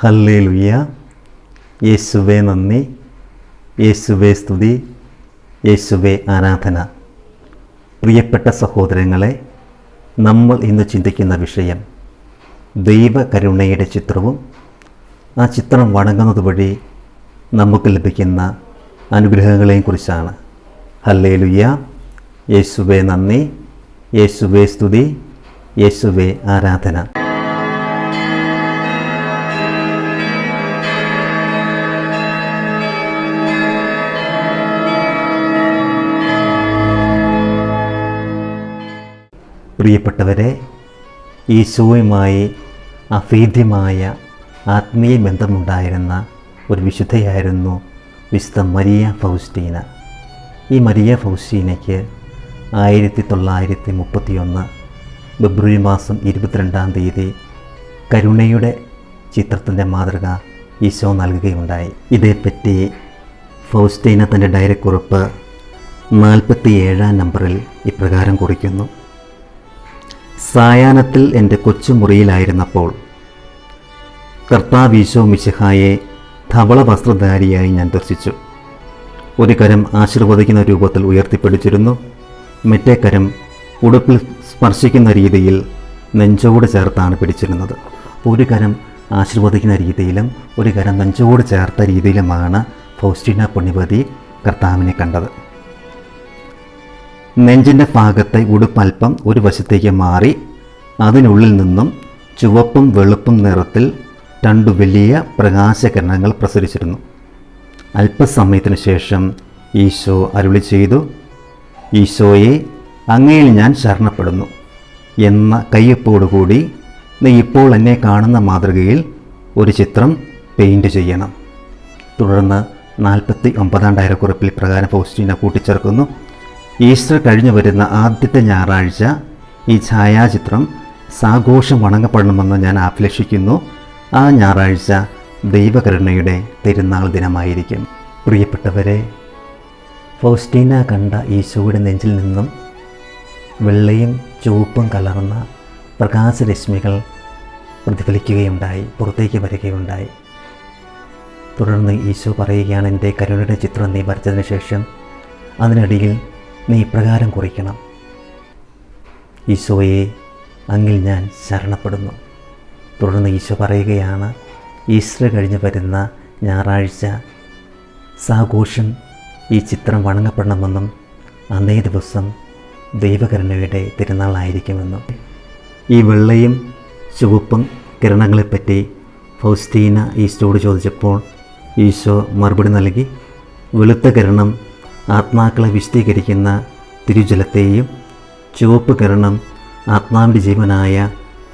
Hallelujah. യേശുവേ നന്ദി, യേശുവേ സ്തുതി, യേശുവേ ആരാധന. പ്രിയപ്പെട്ട സഹോദരങ്ങളെ, നമ്മൾ ഇന്ന് ചിന്തിക്കുന്ന വിഷയം ദൈവകരുണയുടെ ചിത്രവും ആ ചിത്രം വണങ്ങുന്നത് വഴി നമുക്ക് ലഭിക്കുന്ന അനുഗ്രഹങ്ങളെയും കുറിച്ചാണ്. ഹല്ലേലൂയ. യേശുവേ നന്ദി, യേശുവേ സ്തുതി, യേശുവേ ആരാധന. പ്രിയപ്പെട്ടവരെ, ഈശോയുമായി അഭേദ്യമായ ആത്മീയ ബന്ധമുണ്ടായിരുന്ന ഒരു വിശുദ്ധയായിരുന്നു വിശുദ്ധ മരിയ ഫൗസ്റ്റീന. ഈ മരിയ ഫൗസ്റ്റീനയ്ക്ക് 1931 ഫെബ്രുവരി മാസം 22 കരുണയുടെ ചിത്രത്തിൻ്റെ മാതൃക ഈശോ നൽകുകയുണ്ടായി. ഇതേപ്പറ്റി ഫൗസ്റ്റീന തൻ്റെ ഡയറിക്കുറിപ്പ് 47 നമ്പറിൽ ഇപ്രകാരം കുറിക്കുന്നു: സായാഹ്നത്തിൽ എൻ്റെ കൊച്ചുമുറിയിലായിരുന്നപ്പോൾ കർത്താവ് ഈശോ മിശിഹായെ ധവള വസ്ത്രധാരിയായി ഞാൻ ദർശിച്ചു. ഒരു കരം ആശീർവദിക്കുന്ന രൂപത്തിൽ ഉയർത്തിപ്പിടിച്ചിരുന്നു, മറ്റേ കരം ഉടുപ്പിൽ സ്പർശിക്കുന്ന രീതിയിൽ നെഞ്ചോട് ചേർത്താണ് പിടിച്ചിരുന്നത്. ഒരു കരം ആശീർവദിക്കുന്ന രീതിയിലും ഒരു കരം നെഞ്ചോട് ചേർത്ത രീതിയിലുമാണ് ഫൗസ്റ്റീന പുണ്യവതി കർത്താവിനെ കണ്ടത്. നെഞ്ചിൻ്റെ ഭാഗത്തെ ഉടുപ്പ് അല്പം ഒരു വശത്തേക്ക് മാറി അതിനുള്ളിൽ നിന്നും ചുവപ്പും വെളുപ്പും നിറത്തിൽ 2 വലിയ പ്രകാശകിരണങ്ങൾ പ്രസരിച്ചിരുന്നു. അല്പസമയത്തിന് ശേഷം ഈശോ അരുളി ചെയ്തു: ഈശോയെ, അങ്ങയിൽ ഞാൻ ശരണപ്പെടുന്നു എന്ന കയ്യൊപ്പോടുകൂടി നീ ഇപ്പോൾ എന്നെ കാണുന്ന മാതൃകയിൽ ഒരു ചിത്രം പെയിൻറ് ചെയ്യണം. തുടർന്ന് 49 ഡയറിക്കുറിപ്പിൽ പ്രകാരം ഫൗസ്റ്റീന കൂട്ടിച്ചേർക്കുന്നു: ഈസ്റ്റർ കഴിഞ്ഞു വരുന്ന ആദ്യത്തെ ഞായറാഴ്ച ഈ ഛായാചിത്രം സാഘോഷം വണങ്ങപ്പെടണമെന്ന് ഞാൻ അഭിലഷിക്കുന്നു. ആ ഞായറാഴ്ച ദൈവകരുണയുടെ തിരുനാൾ ദിനമായിരിക്കും. പ്രിയപ്പെട്ടവരെ, ഫൗസ്റ്റീന കണ്ട ഈശോയുടെ നെഞ്ചിൽ നിന്നും വെള്ളയും ചുവപ്പും കലർന്ന പ്രകാശരശ്മികൾ പ്രതിഫലിക്കുകയുണ്ടായി, പുറത്തേക്ക് വരികയുണ്ടായി. തുടർന്ന് ഈശോ പറയുകയാണ്: എൻ്റെ കരുണയുടെ ചിത്രം നീ വരച്ചതിന് ശേഷം അതിനിടയിൽ നീ ഇപ്രകാരം കുറിക്കണം: ഈശോയെ, അങ്ങിൽ ഞാൻ ശരണപ്പെടുന്നു. തുടർന്ന് ഈശോ പറയുകയാണ്: ഈസ്റ്റർ കഴിഞ്ഞ് വരുന്ന ഞായറാഴ്ച സാഘോഷം ഈ ചിത്രം വണങ്ങപ്പെടണമെന്നും അന്നേ ദിവസം ദൈവകരുണയുടെ തിരുനാളായിരിക്കുമെന്നും. ഈ വെള്ളയും ചുവപ്പും കിരണങ്ങളെപ്പറ്റി ഫൗസ്റ്റീന ഈശോയോട് ചോദിച്ചപ്പോൾ ഈശോ മറുപടി നൽകി: വെളുത്ത കിരണം ആത്മാക്കളെ വിശദീകരിക്കുന്ന തിരുജലത്തെയും ചുവപ്പ് കിരണം ആത്മാവിൻ്റെ ജീവനായ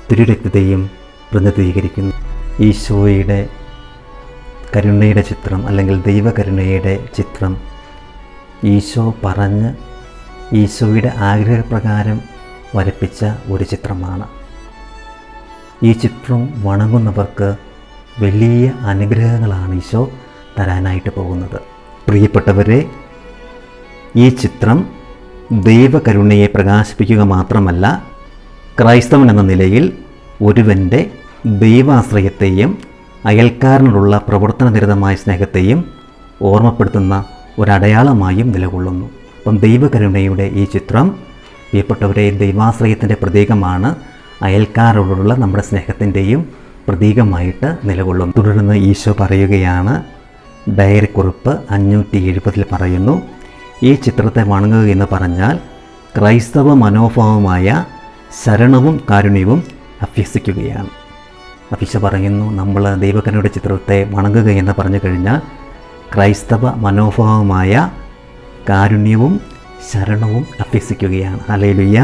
തിരുരക്തത്തെയും പ്രതിനിധീകരിക്കുന്നു. ഈശോയുടെ കരുണയുടെ ചിത്രം അല്ലെങ്കിൽ ദൈവകരുണയുടെ ചിത്രം ഈശോ പറഞ്ഞ് ഈശോയുടെ ആഗ്രഹപ്രകാരം വരപ്പിച്ച ഒരു ചിത്രമാണ്. ഈ ചിത്രം വണങ്ങുന്നവർക്ക് വലിയ അനുഗ്രഹങ്ങളാണ് ഈശോ തരാനായിട്ട് പോകുന്നത്. പ്രിയപ്പെട്ടവരെ, ഈ ചിത്രം ദൈവകരുണയെ പ്രകാശിപ്പിക്കുക മാത്രമല്ല, ക്രൈസ്തവൻ എന്ന നിലയിൽ ഒരുവൻ്റെ ദൈവാശ്രയത്തെയും അയൽക്കാരനോടുള്ള പ്രവർത്തനനിരതമായ സ്നേഹത്തെയും ഓർമ്മപ്പെടുത്തുന്ന ഒരടയാളമായും നിലകൊള്ളുന്നു. അപ്പം ദൈവകരുണയുടെ ഈ ചിത്രം പ്രിയപ്പെട്ടവരെ ദൈവാശ്രയത്തിൻ്റെ പ്രതീകമാണ്, അയൽക്കാരോടുള്ള നമ്മുടെ സ്നേഹത്തിൻ്റെയും പ്രതീകമായിട്ട് നിലകൊള്ളുന്നു. തുടർന്ന് ഈശോ പറയുകയാണ്, ഡയറിക്കുറിപ്പ് 570 പറയുന്നു: ഈ ചിത്രത്തെ വണങ്ങുക എന്ന് പറഞ്ഞാൽ ക്രൈസ്തവ മനോഭാവമായ ശരണവും കാരുണ്യവും അഭ്യസിക്കുകയാണ്. ഈശോ പറയുന്നു, നമ്മൾ ദൈവകരുണയുടെ ചിത്രത്തെ വണങ്ങുക എന്ന് പറഞ്ഞു കഴിഞ്ഞാൽ ക്രൈസ്തവ മനോഭാവമായ കാരുണ്യവും ശരണവും അഭ്യസിക്കുകയാണ്. ഹല്ലേലൂയ.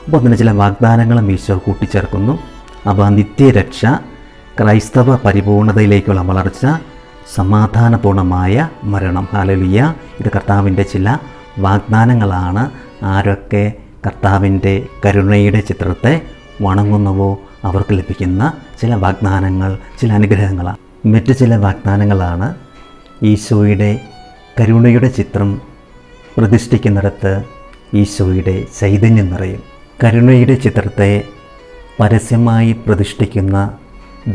അപ്പോൾ അതിന് ചില വാഗ്ദാനങ്ങളും ഈശോ കൂട്ടിച്ചേർക്കുന്നു. അവ നിത്യരക്ഷ, ക്രൈസ്തവ പരിപൂർണതയിലേക്കുള്ള വളർച്ച, സമാധാനപൂർണമായ മരണം. ഹല്ലേലൂയ. ഇത് കർത്താവിൻ്റെ ചില വാഗ്ദാനങ്ങളാണ്. ആരൊക്കെ കർത്താവിൻ്റെ കരുണയുടെ ചിത്രത്തെ വണങ്ങുന്നുവോ അവർക്ക് ലഭിക്കുന്ന ചില വാഗ്ദാനങ്ങൾ, ചില അനുഗ്രഹങ്ങളാണ്. മറ്റ് ചില വാഗ്ദാനങ്ങളാണ്: ഈശോയുടെ കരുണയുടെ ചിത്രം പ്രതിഷ്ഠിക്കുന്നിടത്ത് ഈശോയുടെ ചൈതന്യം നിറയും. കരുണയുടെ ചിത്രത്തെ പരസ്യമായി പ്രതിഷ്ഠിക്കുന്ന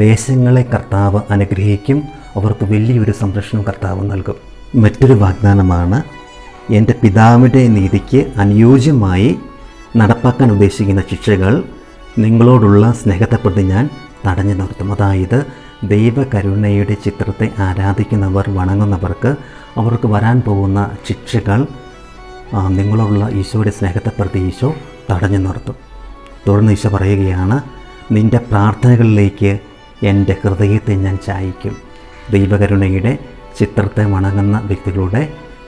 ദേശങ്ങളെ കർത്താവ് അനുഗ്രഹിക്കും, അവർക്ക് വലിയൊരു സംരക്ഷണം കർത്താവ് നൽകും. മറ്റൊരു വാഗ്ദാനമാണ്, എൻ്റെ പിതാവിൻ്റെ നീതിക്ക് അനുയോജ്യമായി നടപ്പാക്കാൻ ഉദ്ദേശിക്കുന്ന ശിക്ഷകൾ നിങ്ങളോടുള്ള സ്നേഹത്തെ പ്രതി ഞാൻ തടഞ്ഞു നിർത്തും. അതായത് ദൈവകരുണയുടെ ചിത്രത്തെ ആരാധിക്കുന്നവർ, വണങ്ങുന്നവർക്ക് അവർക്ക് വരാൻ പോകുന്ന ശിക്ഷകൾ നിങ്ങളോടുള്ള ഈശോയുടെ സ്നേഹത്തെ പ്രതി ഈശോ തടഞ്ഞു നിർത്തും. തുടർന്ന് ഈശോ പറയുകയാണ്, നിൻ്റെ പ്രാർത്ഥനകളിലേക്ക് എൻ്റെ ഹൃദയത്തെ ഞാൻ ചായിക്കും. ദൈവകരുണയുടെ ചിത്രത്തെ വണങ്ങുന്ന വ്യക്തികളുടെ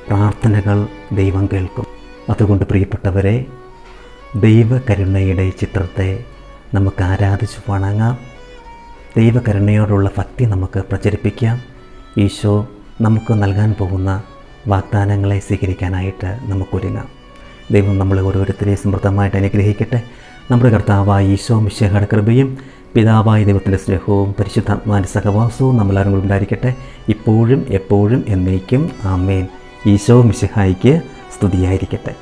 പ്രാർത്ഥനകൾ ദൈവം കേൾക്കും. അതുകൊണ്ട് പ്രിയപ്പെട്ടവരെ, ദൈവകരുണയുടെ ചിത്രത്തെ നമുക്ക് ആരാധിച്ച് വണങ്ങാം. ദൈവകരുണയോടുള്ള ഭക്തി നമുക്ക് പ്രചരിപ്പിക്കാം. ഈശോ നമുക്ക് നൽകാൻ പോകുന്ന വാഗ്ദാനങ്ങളെ സ്വീകരിക്കാനായിട്ട് നമുക്കൊരുങ്ങാം. ദൈവം നമ്മളെ ഓരോരുത്തരെയും സമൃദ്ധമായിട്ട് അനുഗ്രഹിക്കട്ടെ. നമ്മുടെ കർത്താവായ ഈശോ മിശിഹായുടെ കൃപയും പിതാവായ ദൈവത്തിൻ്റെ സ്നേഹവും പരിശുദ്ധാത്മാവിൻ്റെ സഹവാസവും നമ്മളെല്ലാവരും കൂടി ഉണ്ടായിരിക്കട്ടെ, ഇപ്പോഴും എപ്പോഴും എന്നേക്കും. ആമേൻ. ഈശോ മിശിഹായ്ക്ക് സ്തുതിയായിരിക്കട്ടെ.